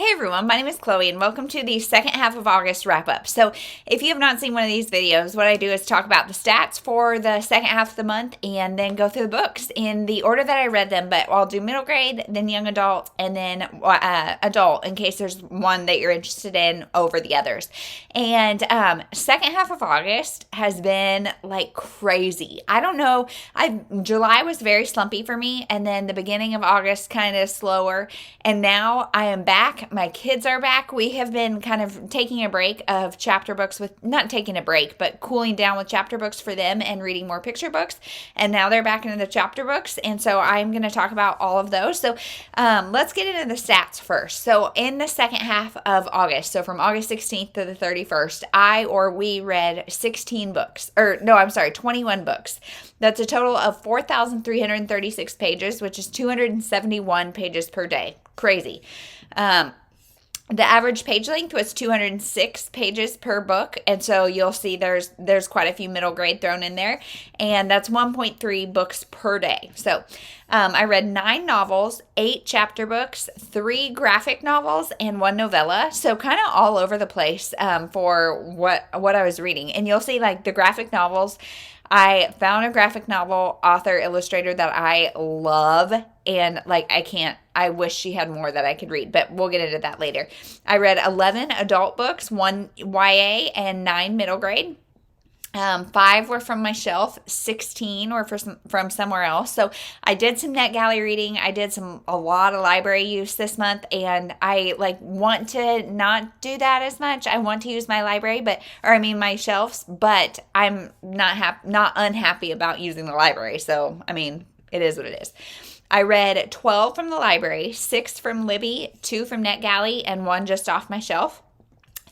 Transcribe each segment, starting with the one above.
Hey everyone, my name is Chloe and welcome to the second half of August wrap-up. So if you have not seen one of these videos, what I do is talk about the stats for the second half of the month and then go through the books in the order that I read them, but I'll do middle grade, then young adult, and then adult in case there's one that you're interested in over the others. And second half of August has been like crazy. I don't know, July was very slumpy for me, and then the beginning of August kind of slower, and now I am back. My kids are back. We have been kind of taking a break of chapter books not taking a break, but cooling down with chapter books for them and reading more picture books. And now they're back into the chapter books. And so I'm going to talk about all of those. So let's get into the stats first. So in the second half of August, so from August 16th to the 31st, we read 21 books. That's a total of 4,336 pages, which is 271 pages per day. Crazy. The average page length was 206 pages per book, and so you'll see there's quite a few middle grade thrown in there, and that's 1.3 books per day. So I read 9 novels, 8 chapter books, 3 graphic novels, and 1 novella, so kind of all over the place for what I was reading. And you'll see like the graphic novels, I found a graphic novel author illustrator that I love, and I wish she had more that I could read, but we'll get into that later. I read 11 adult books, 1 YA, and 9 middle grade. 5 were from my shelf, 16 were from somewhere else. So I did some NetGalley reading. I did a lot of library use this month, and I want to not do that as much. I want to use my my shelves, but I'm not unhappy about using the library. So, it is what it is. I read 12 from the library, 6 from Libby, 2 from NetGalley, and 1 just off my shelf.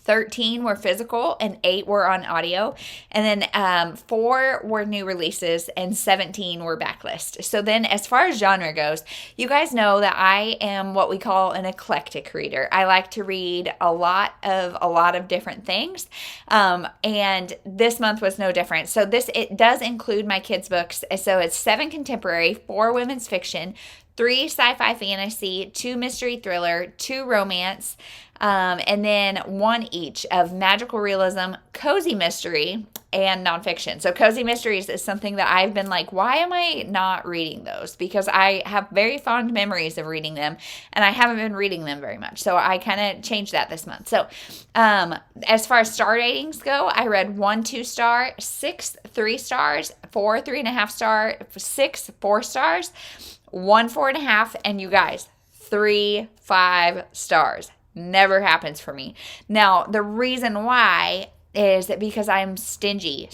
13 were physical and 8 were on audio. And then 4 were new releases and 17 were backlist. So then as far as genre goes, you guys know that I am what we call an eclectic reader. I like to read a lot of different things. And this month was no different. So it does include my kids' books. So it's 7 contemporary, 4 women's fiction, 3 sci-fi fantasy, 2 mystery thriller, 2 romance, and then 1 each of magical realism, cozy mystery, and nonfiction. So cozy mysteries is something that I've been like, why am I not reading those? Because I have very fond memories of reading them, and I haven't been reading them very much. So I kind of changed that this month. So as far as star ratings go, I read 1 2-star, 6 3 stars, 4 3.5 star, 6 4 stars, 1 4.5, and you guys, 3 5 stars. Never happens for me. Now, the reason why is that because I'm stingy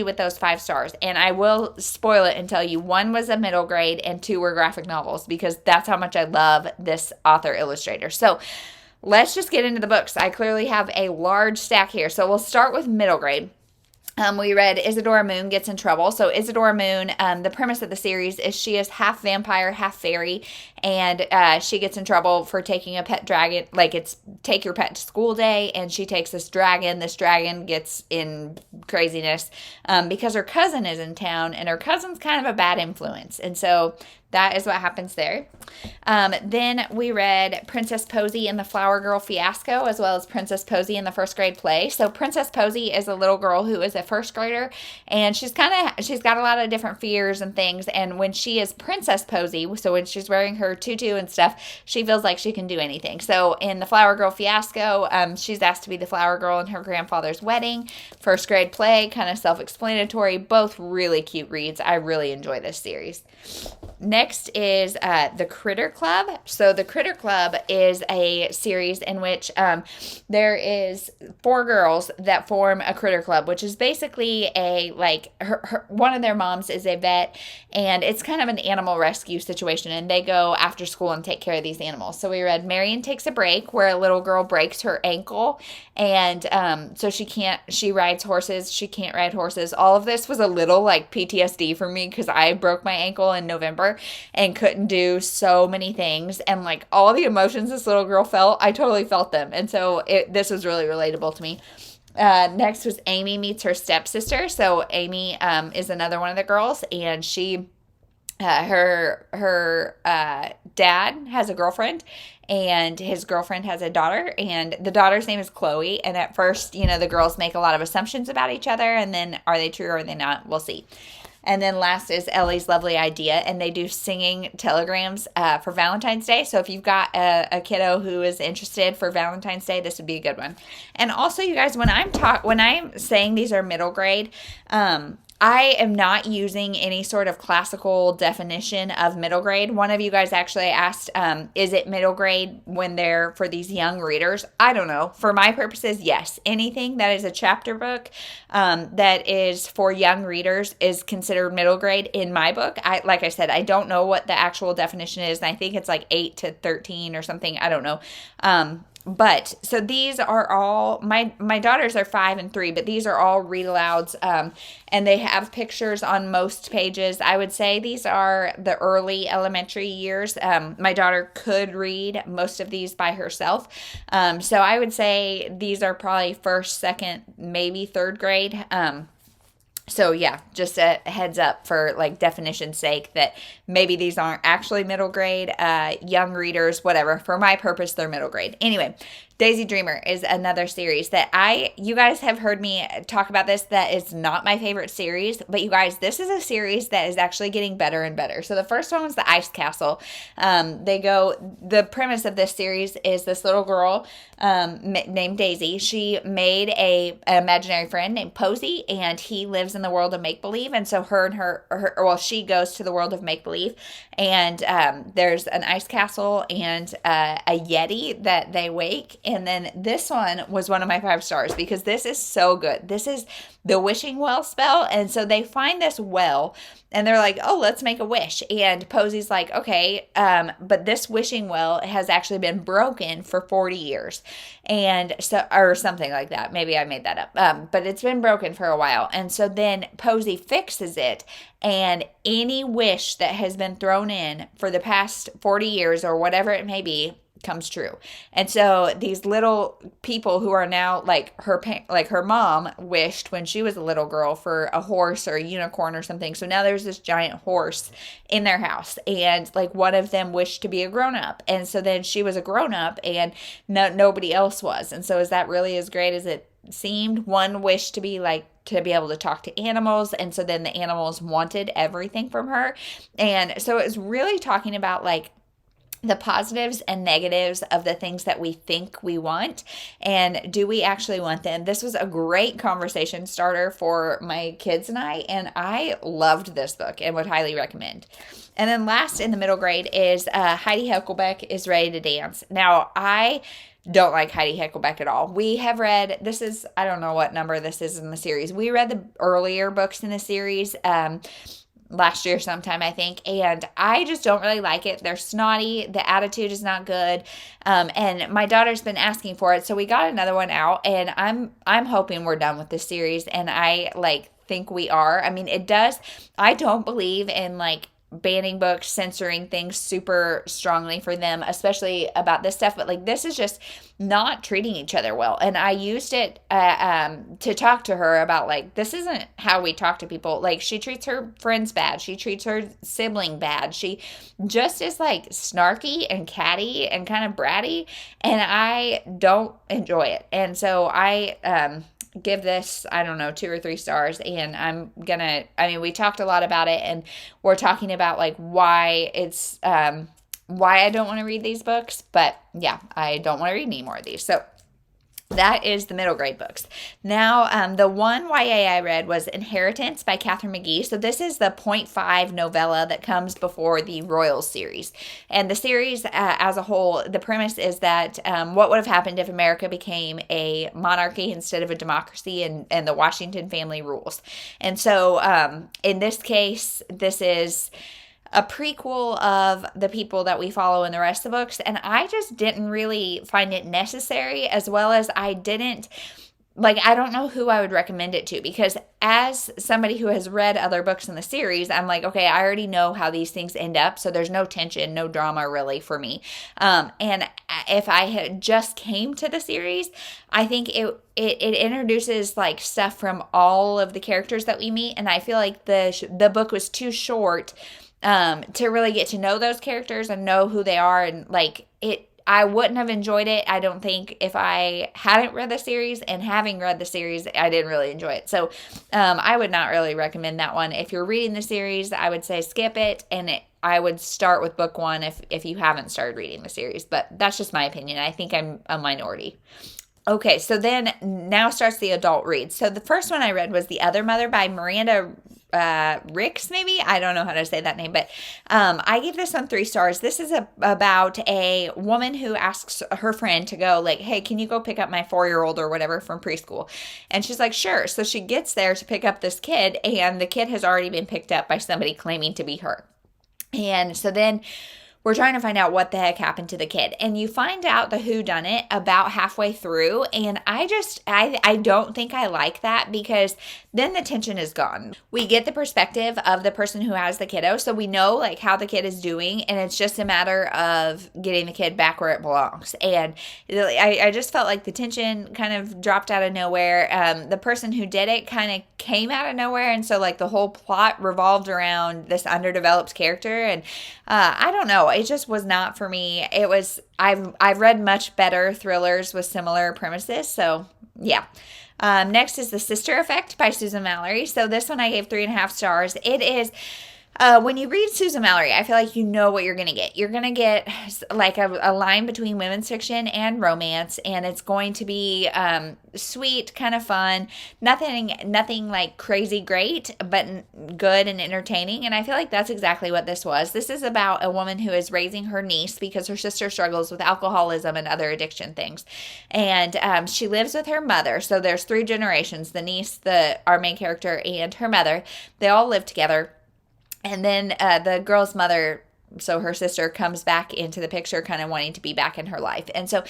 with those 5 stars. And I will spoil it and tell you 1 was a middle grade and 2 were graphic novels, because that's how much I love this author illustrator. So let's just get into the books. I clearly have a large stack here. So we'll start with middle grade. We read Isadora Moon Gets in Trouble. So Isadora Moon, the premise of the series is she is half vampire, half fairy, and she gets in trouble for taking a pet dragon. It's take your pet to school day, and she takes this dragon. This dragon gets in craziness because her cousin is in town, and her cousin's kind of a bad influence. And so that is what happens there. Then we read Princess Posey and the Flower Girl Fiasco, as well as Princess Posey in the First Grade Play. So Princess Posey is a little girl who is a first grader, and she's got a lot of different fears and things. And when she is Princess Posey, so when she's wearing her tutu and stuff, she feels like she can do anything. So in the Flower Girl Fiasco, she's asked to be the flower girl in her grandfather's wedding. First Grade Play, kind of self-explanatory, both really cute reads. I really enjoy this series. Next is The Critter Club. So The Critter Club is a series in which there is 4 girls that form a critter club, which is basically one of their moms is a vet, and it's kind of an animal rescue situation, and they go after school and take care of these animals. So we read Marion Takes a Break, where a little girl breaks her ankle, and so she rides horses, she can't ride horses. All of this was a little like PTSD for me, because I broke my ankle in November and couldn't do so many things, and all the emotions this little girl felt, I totally felt them, and so this was really relatable to me. Next was Amy Meets Her Stepsister. So Amy is another one of the girls, and she her dad has a girlfriend, and his girlfriend has a daughter, and the daughter's name is Chloe. And at first, the girls make a lot of assumptions about each other, and then are they true or are they not? We'll see. And then last is Ellie's lovely idea, and they do singing telegrams for Valentine's Day. So if you've got a kiddo who is interested for Valentine's Day, this would be a good one. And also, you guys, when I'm saying these are middle grade, I am not using any sort of classical definition of middle grade. One of you guys actually asked, is it middle grade when they're for these young readers? I don't know. For my purposes, yes. Anything that is a chapter book that is for young readers is considered middle grade in my book. Like I said, I don't know what the actual definition is, and I think it's like 8 to 13 or something. I don't know. But so these are all my daughters are 5 and 3, but these are all read alouds, and they have pictures on most pages. I would say these are the early elementary years. My daughter could read most of these by herself, so I would say these are probably first, second, maybe third grade. So yeah, just a heads up for like definition's sake that maybe these aren't actually middle grade, young readers, whatever. For my purpose, they're middle grade. Anyway, Daisy Dreamer is another series that you guys have heard me talk about this, that is not my favorite series, but you guys, this is a series that is actually getting better and better. So the first one was the Ice Castle. The premise of this series is this little girl named Daisy. She made an imaginary friend named Posey, and he lives in the world of make-believe. And so she goes to the world of make-believe, and there's an ice castle and a Yeti that they wake. And then this one was one of my 5 stars because this is so good. This is the wishing well spell. And so they find this well and they're like, oh, let's make a wish. And Posey's like, okay, but this wishing well has actually been broken for 40 years. And so, or something like that. Maybe I made that up. But it's been broken for a while. And so then Posey fixes it, and any wish that has been thrown in for the past 40 years or whatever it may be comes true. And so these little people who are now like her mom wished when she was a little girl for a horse or a unicorn or something. So now there's this giant horse in their house, and like one of them wished to be a grown up. And so then she was a grown up and nobody else was. And so is that really as great as it seemed? One wished to be able to talk to animals, and so then the animals wanted everything from her. And so it was really talking about like the positives and negatives of the things that we think we want, and do we actually want them? This was a great conversation starter for my kids and I loved this book and would highly recommend. And then last in the middle grade is Heidi Heckelbeck is Ready to Dance. Now, I don't like Heidi Heckelbeck at all. We have read, I don't know what number this is in the series. We read the earlier books in the series, last year sometime, I think, and I just don't really like it. They're snotty, the attitude is not good, and my daughter's been asking for it, so we got another one out, and I'm hoping we're done with this series, and I think we are. I mean, I don't believe in banning books, censoring things super strongly for them, especially about this stuff, but this is just not treating each other well. And I used it to talk to her about this isn't how we talk to people. She treats her friends bad, she treats her sibling bad, she just is snarky and catty and kind of bratty, and I don't enjoy it. And so I give this, 2 or 3 stars, and we talked a lot about it, and we're talking about why it's why I don't want to read these books, but yeah, I don't want to read any more of these. So that is the middle grade books. Now, the one YA I read was Inheritance by Katharine McGee. So this is the 0.5 novella that comes before the Royals series. And the series as a whole, the premise is that what would have happened if America became a monarchy instead of a democracy, and the Washington family rules. And so in this case, this is a prequel of the people that we follow in the rest of the books, and I just didn't really find it necessary, as well as I didn't, I don't know who I would recommend it to, because as somebody who has read other books in the series, I'm okay, I already know how these things end up, so there's no tension, no drama really for me. And if I had just came to the series, I think it introduces stuff from all of the characters that we meet, and I feel like the book was too short to really get to know those characters and know who they are. And like it, I wouldn't have enjoyed it, I don't think, if I hadn't read the series, and having read the series, I didn't really enjoy it. So I would not really recommend that one. If you're reading the series, I would say skip it, and I would start with book one if you haven't started reading the series. But that's just my opinion. I think I'm a minority. Okay, so then now starts the adult read. So the first one I read was The Other Mother by Miranda Rijks, maybe? I don't know how to say that name, but I gave this one 3 stars. This is about a woman who asks her friend to go, like, hey, can you go pick up my 4-year-old or whatever from preschool? And she's like, sure. So she gets there to pick up this kid, and the kid has already been picked up by somebody claiming to be her. And so then we're trying to find out what the heck happened to the kid. And you find out the whodunit about halfway through. And I don't think I like that, because then the tension is gone. We get the perspective of the person who has the kiddo. So we know like how the kid is doing. And it's just a matter of getting the kid back where it belongs. And I just felt like the tension kind of dropped out of nowhere. The person who did it kind of came out of nowhere. And so like the whole plot revolved around this underdeveloped character. And I don't know. It just was not for me. It was, I've read much better thrillers with similar premises. So yeah. Next is The Sister Effect by Susan Mallery. So this one I gave 3.5 stars. It is, when you read Susan Mallery, I feel like you know what you're going to get. You're going to get like a line between women's fiction and romance, and it's going to be sweet, kind of fun. Nothing like crazy great, but good and entertaining. And I feel like that's exactly what this was. This is about a woman who is raising her niece because her sister struggles with alcoholism and other addiction things. And she lives with her mother. So there's 3 generations, the niece, our main character, and her mother. They all live together. And then the girl's mother, so her sister, comes back into the picture, kind of wanting to be back in her life. And so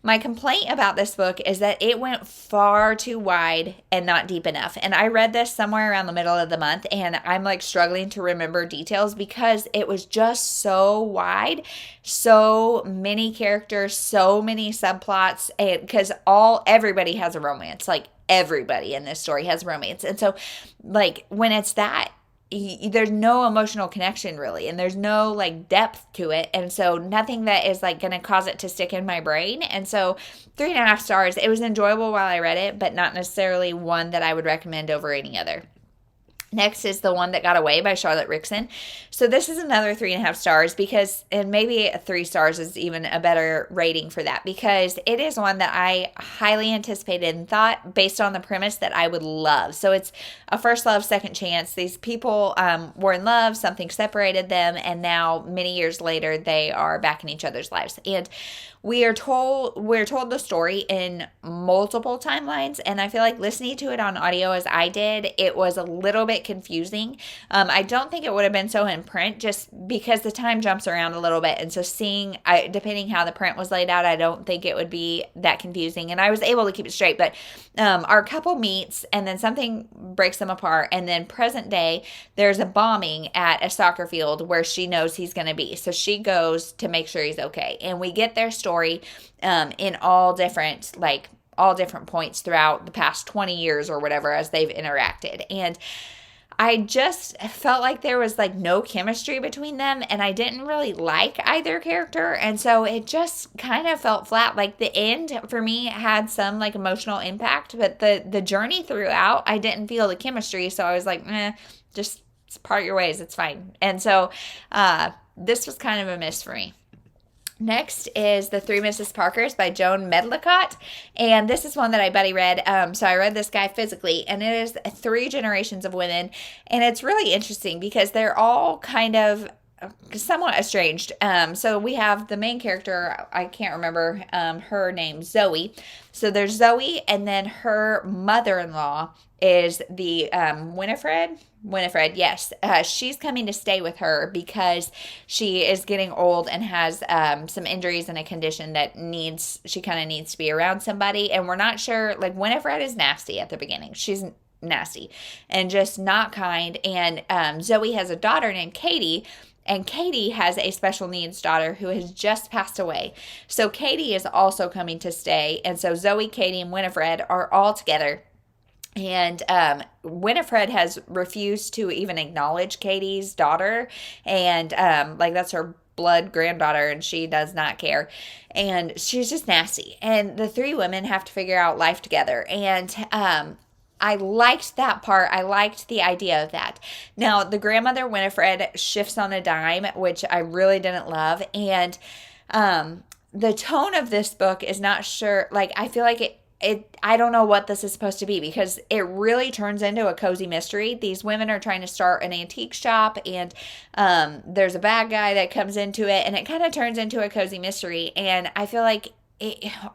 my complaint about this book is that it went far too wide and not deep enough. And I read this somewhere around the middle of the month, and I'm like struggling to remember details because it was just so wide, so many characters, so many subplots, and because everybody has a romance. Like everybody in this story has romance. And so like when it's that, there's no emotional connection really, and there's no like depth to it, and so nothing that is like going to cause it to stick in my brain. And so 3.5 stars. It was enjoyable while I read it, but not necessarily one that I would recommend over any other. Next is The One That Got Away by Charlotte Rickson. So this is another 3.5 stars because, and maybe 3 stars is even a better rating for that, because it is one that I highly anticipated and thought, based on the premise, that I would love. So it's a first love, second chance. These people were in love, something separated them, and now many years later they are back in each other's lives. And we're told the story in multiple timelines, and I feel like listening to it on audio as I did, it was a little bit confusing. I don't think it would have been so in print, just because the time jumps around a little bit, and so depending how the print was laid out, I don't think it would be that confusing, and I was able to keep it straight. But our couple meets, and then something breaks them apart, and then present day, there's a bombing at a soccer field where she knows he's going to be, so she goes to make sure he's okay, and we get their story in all different points throughout the past 20 years or whatever as they've interacted. And I just felt like there was like no chemistry between them, and I didn't really like either character, and so it just kind of felt flat. Like the end for me had some like emotional impact, but the journey throughout, I didn't feel the chemistry, so I was like, just part your ways, it's fine. And so this was kind of a miss for me. Next is The Three Mrs. Parkers by Joan Medlicott, and this is one that I buddy read. So I read this guy physically, and it is 3 generations of women, and it's really interesting because they're all kind of somewhat estranged. So we have the main character, I can't remember her name, Zoe. So there's Zoe, and then her mother-in-law is the Winifred, yes. She's coming to stay with her because she is getting old and has some injuries and a condition that she kind of needs to be around somebody. And we're not sure, like Winifred is nasty at the beginning. She's nasty and just not kind. And Zoe has a daughter named Katie, and Katie has a special needs daughter who has just passed away. So Katie is also coming to stay. And so Zoe, Katie, and Winifred are all together. And Winifred has refused to even acknowledge Katie's daughter, and like that's her blood granddaughter, and she does not care, and she's just nasty. And the three women have to figure out life together, and I liked that part. I liked the idea of that. Now, the grandmother Winifred shifts on a dime, which I really didn't love, and the tone of this book is not sure. Like, I feel like I don't know what this is supposed to be, because it really turns into a cozy mystery. These women are trying to start an antique shop, and there's a bad guy that comes into it, and it kind of turns into a cozy mystery. And I feel like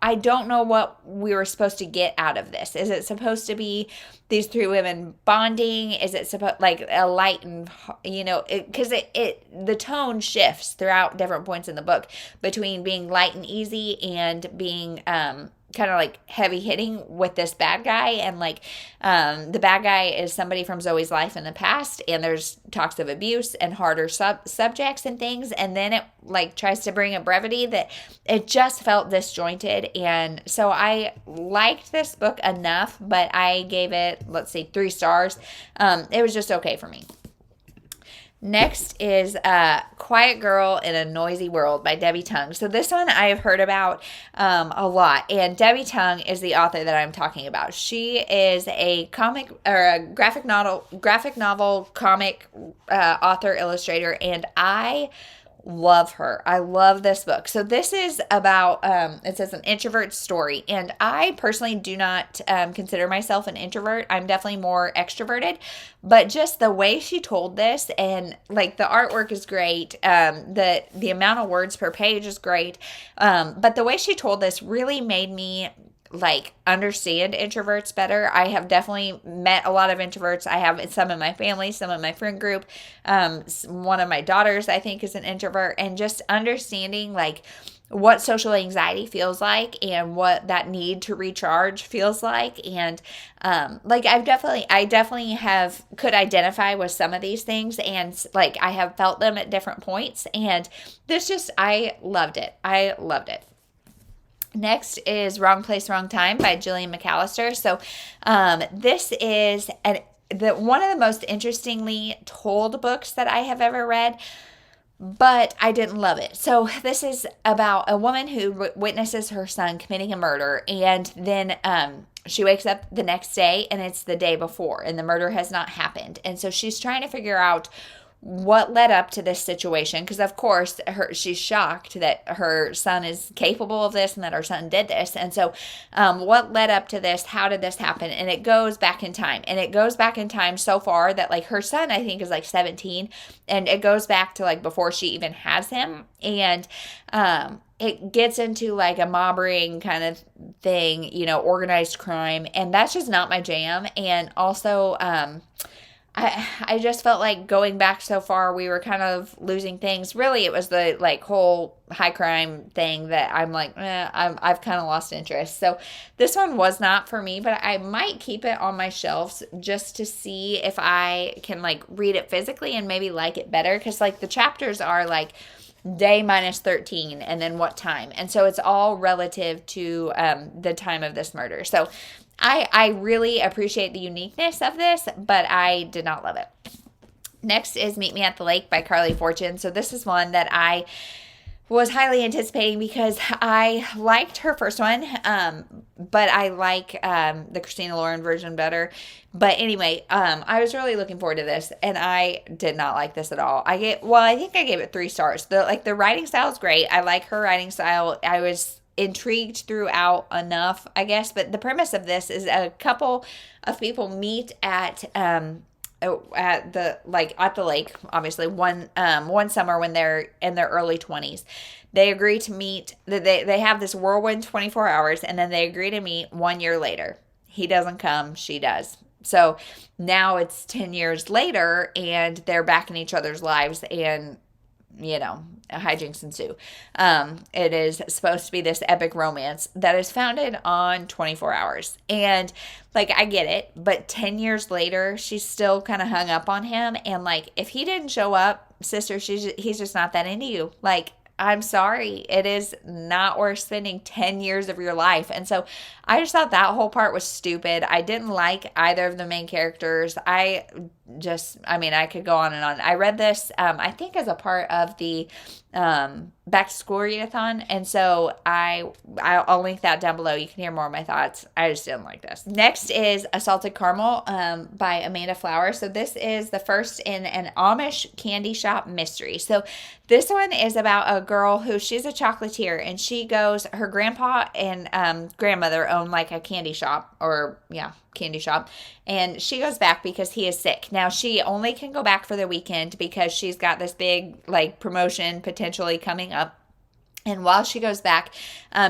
I don't know what we were supposed to get out of this. Is it supposed to be these three women bonding? Is it supposed like a light and, because the tone shifts throughout different points in the book between being light and easy and being kind of like heavy hitting with this bad guy. And like the bad guy is somebody from Zoe's life in the past, and there's talks of abuse and harder subjects and things, and then it like tries to bring a brevity that it just felt disjointed. And so I liked this book enough, but I gave it, let's see, 3 stars. It was just okay for me. Next is Quiet Girl in a Noisy World by Debbie Tung. So this one I have heard about a lot, and Debbie Tung is the author that I'm talking about. She is a comic or a graphic novel comic author, illustrator, and I love her. I love this book. So this is about, it says an introvert story, and I personally do not consider myself an introvert. I'm definitely more extroverted, but just the way she told this, and like the artwork is great. The amount of words per page is great. But the way she told this really made me like understand introverts better. I have definitely met a lot of introverts. I have some in my family, some in my friend group. One of my daughters, I think, is an introvert, and just understanding like what social anxiety feels like and what that need to recharge feels like. And like I definitely could identify with some of these things, and like I have felt them at different points, and I loved it. I loved it. Next is Wrong Place, Wrong Time by Gillian McAllister. So this is one of the most interestingly told books that I have ever read, but I didn't love it. So this is about a woman who witnesses her son committing a murder, and then she wakes up the next day, and it's the day before, and the murder has not happened. And so she's trying to figure out what led up to this situation, because of course she's shocked that her son is capable of this and that her son did this. And so what led up to this? How did this happen? And it goes back in time, and it goes back in time so far that like her son, I think, is like 17, and it goes back to like before she even has him. And it gets into like a mob ring kind of thing, organized crime, and that's just not my jam. And also I just felt like going back so far, we were kind of losing things. Really, it was the like whole high crime thing that I'm like, I've kind of lost interest. So this one was not for me, but I might keep it on my shelves just to see if I can like read it physically and maybe like it better. Because like the chapters are like day minus 13 and then what time. And so it's all relative to the time of this murder. So I really appreciate the uniqueness of this, but I did not love it. Next is Meet Me at the Lake by Carly Fortune. So this is one that I was highly anticipating because I liked her first one, but I like the Christina Lauren version better. But anyway, I was really looking forward to this, and I did not like this at all. I think I gave it 3 stars. The writing style is great. I like her writing style. I was intrigued throughout enough, I guess. But the premise of this is a couple of people meet at the lake, obviously one summer when they're in their early 20s. They agree to meet. They have this whirlwind 24 hours, and then they agree to meet 1 year later. He doesn't come, she does. So now it's 10 years later, and they're back in each other's lives, and hijinks ensue. It is supposed to be this epic romance that is founded on 24 hours. And like, I get it, but 10 years later, she's still kind of hung up on him. And like, if he didn't show up, sister, he's just not that into you. Like, I'm sorry, it is not worth spending 10 years of your life. And so I just thought that whole part was stupid. I didn't like either of the main characters. I could go on and on. I read this, I think as a part of the back to school readathon. And so I'll link that down below. You can hear more of my thoughts. I just didn't like this. Next is Assaulted Caramel by Amanda Flower. So this is the first in an Amish candy shop mystery. So this one is about a girl who, she's a chocolatier, and she goes, her grandpa and grandmother own like a candy shop, candy shop, and she goes back because he is sick. Now she only can go back for the weekend because she's got this big like promotion potentially coming up. And while she goes back,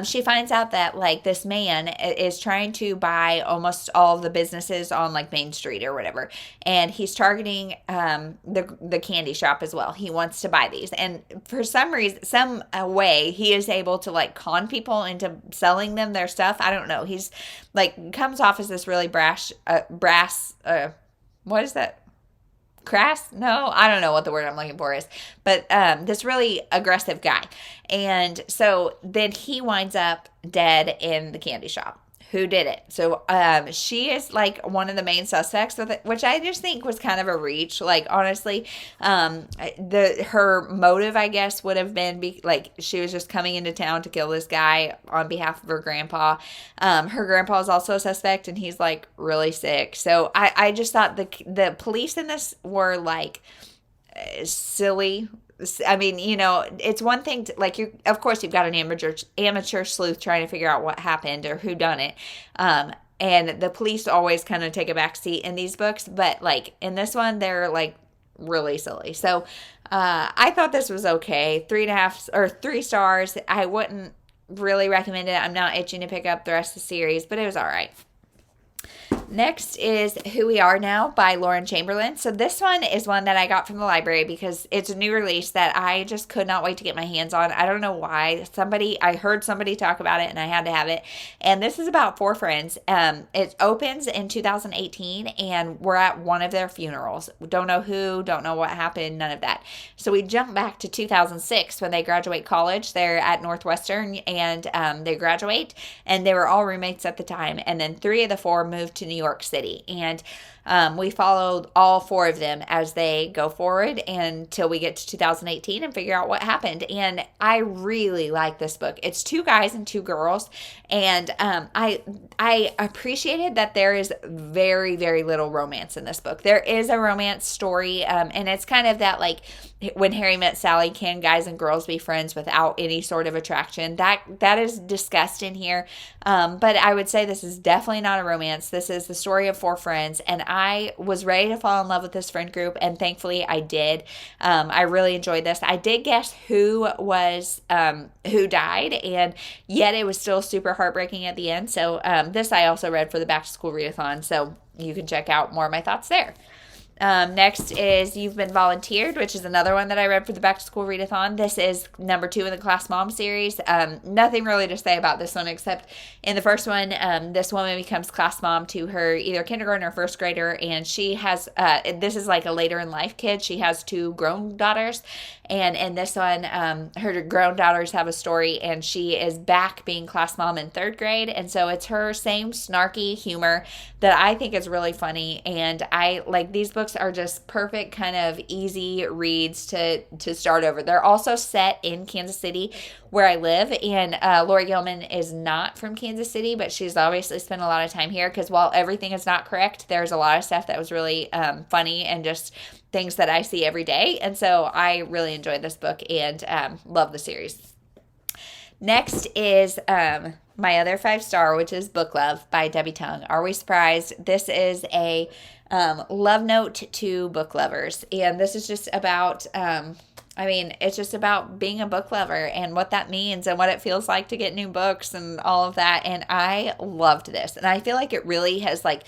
she finds out that like this man is trying to buy almost all of the businesses on like Main Street or whatever. And he's targeting the candy shop as well. He wants to buy these. And for some reason, some way, he is able to like con people into selling them their stuff. I don't know. He's like comes off as this really brass, what is that? Crass? No, I don't know what the word I'm looking for is, but this really aggressive guy. And so then he winds up dead in the candy shop. Who did it? So she is like one of the main suspects with it, which I just think was kind of a reach. Like honestly, her motive, I guess, would have been like she was just coming into town to kill this guy on behalf of her grandpa. Her grandpa is also a suspect, and he's like really sick. So I just thought the police in this were like silly. I mean, it's one thing to, like, of course you've got an amateur sleuth trying to figure out what happened or who done it. And the police always kind of take a back seat in these books, but like in this one, they're like really silly. So, I thought this was okay. 3.5 or 3 stars. I wouldn't really recommend it. I'm not itching to pick up the rest of the series, but it was all right. Next is Who We Are Now by Lauren Chamberlain. So this one is one that I got from the library because it's a new release that I just could not wait to get my hands on. I don't know why. I heard somebody talk about it and I had to have it. And this is about 4 friends. It opens in 2018 and we're at one of their funerals. We don't know who, don't know what happened, none of that. So we jump back to 2006 when they graduate college. They're at Northwestern and they graduate, and they were all roommates at the time. And then 3 of the 4 moved to New York City, and we followed all 4 of them as they go forward until we get to 2018 and figure out what happened. And I really like this book. It's 2 guys and 2 girls, and I appreciated that there is very, very little romance in this book. There is a romance story, and it's kind of that like when Harry met Sally, can guys and girls be friends without any sort of attraction? That is discussed in here, but I would say this is definitely not a romance. This is the story of 4 friends, and I was ready to fall in love with this friend group, and thankfully I did. I really enjoyed this. I did guess who died, and yet it was still super heartbreaking at the end. So this I also read for the back to school readathon, so you can check out more of my thoughts there. Next is You've Been Volunteered, which is another one that I read for the back to school readathon. This is number 2 in the Class Mom series. Nothing really to say about this one except in the first one, this woman becomes class mom to her either kindergarten or first grader, and she has, this is like a later in life kid. She has 2 grown daughters, and in this one, her grown daughters have a story, and she is back being class mom in 3rd grade, and so it's her same snarky humor that I think is really funny, and I like these books are just perfect kind of easy reads to start over. They're also set in Kansas City where I live, and Lori Gilman is not from Kansas City, but she's obviously spent a lot of time here because while everything is not correct, there's a lot of stuff that was really funny and just things that I see every day, and so I really enjoyed this book and love the series. Next is my other 5-star, which is Book Love by Debbie Tung. Are we surprised? This is a love note to book lovers, and this is just about it's just about being a book lover and what that means and what it feels like to get new books and all of that. And I loved this, and I feel like it really has like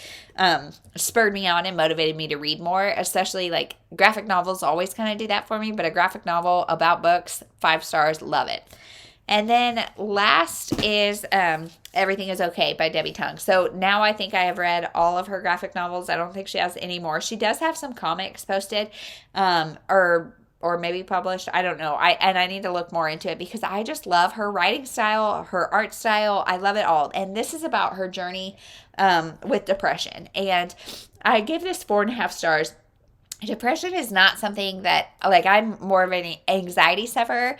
spurred me on and motivated me to read more, especially like graphic novels always kind of do that for me, but a graphic novel about books, 5 stars, love it. And then last is Everything is Okay by Debbie Tung. So now I think I have read all of her graphic novels. I don't think she has any more. She does have some comics posted, or or maybe published. I don't know. I need to look more into it because I just love her writing style, her art style. I love it all. And this is about her journey with depression. And I give this 4.5 stars. Depression is not something that, like, I'm more of an anxiety sufferer.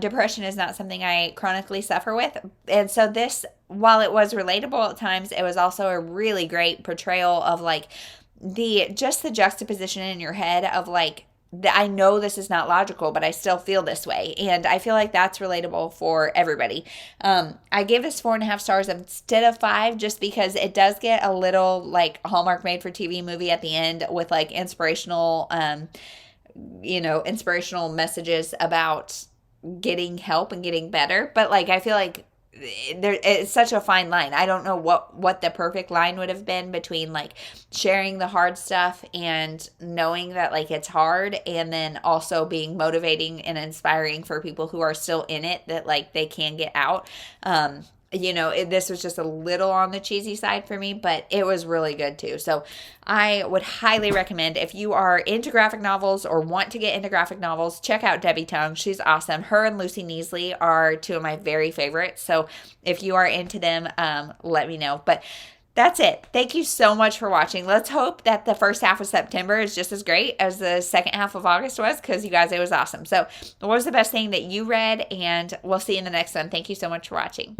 Depression is not something I chronically suffer with. And so this, while it was relatable at times, it was also a really great portrayal of, like, the juxtaposition in your head of, like, I know this is not logical, but I still feel this way. And I feel like that's relatable for everybody. I gave this 4.5 stars instead of 5 just because it does get a little like Hallmark made for TV movie at the end with like inspirational messages about getting help and getting better. But like, I feel like it's such a fine line. I don't know what the perfect line would have been between like sharing the hard stuff and knowing that like it's hard, and then also being motivating and inspiring for people who are still in it, that like they can get out. This was just a little on the cheesy side for me, but it was really good too. So I would highly recommend, if you are into graphic novels or want to get into graphic novels, check out Debbie Tongue. She's awesome. Her and Lucy Neasley are two of my very favorites. So if you are into them, let me know. But that's it. Thank you so much for watching. Let's hope that the first half of September is just as great as the second half of August was, because you guys, it was awesome. So what was the best thing that you read? And we'll see you in the next one. Thank you so much for watching.